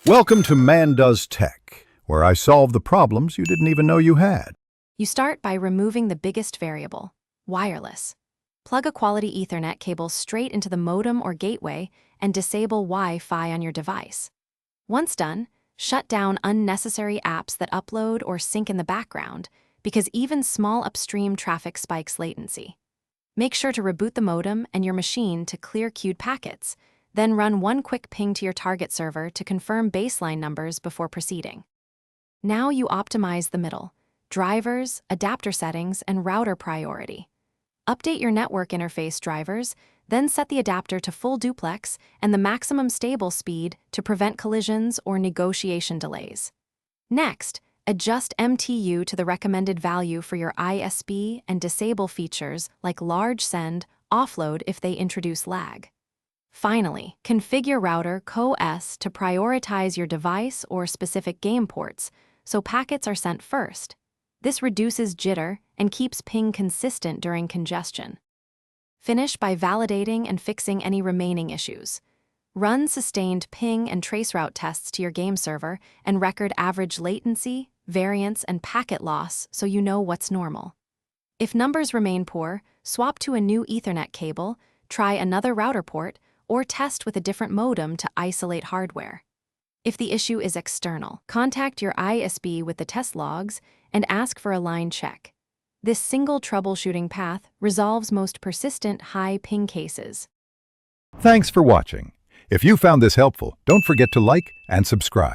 Welcome to Man Does Tech, where I solve the problems you didn't even know you had. You start by removing the biggest variable, wireless. Plug a quality Ethernet cable straight into the modem or gateway and disable Wi-Fi on your device. Once done, shut down unnecessary apps that upload or sync in the background, because even small upstream traffic spikes latency. Make sure to reboot the modem and your machine to clear queued packets, then run one quick ping to your target server to confirm baseline numbers before proceeding. Now you optimize the middle: drivers, adapter settings, and router priority. Update your network interface drivers, then set the adapter to full duplex and the maximum stable speed to prevent collisions or negotiation delays. Next, adjust MTU to the recommended value for your ISP and disable features like large send, offload if they introduce lag. Finally, configure router co-s to prioritize your device or specific game ports so packets are sent first. This reduces jitter and keeps ping consistent during congestion. Finish by validating and fixing any remaining issues. Run sustained ping and traceroute tests to your game server and record average latency, variance, and packet loss so you know what's normal. If numbers remain poor, swap to a new Ethernet cable, try another router port, or test with a different modem to isolate hardware. If the issue is external, contact your ISP with the test logs and ask for a line check. This single troubleshooting path resolves most persistent high ping cases. Thanks for watching. If you found this helpful, don't forget to like and subscribe.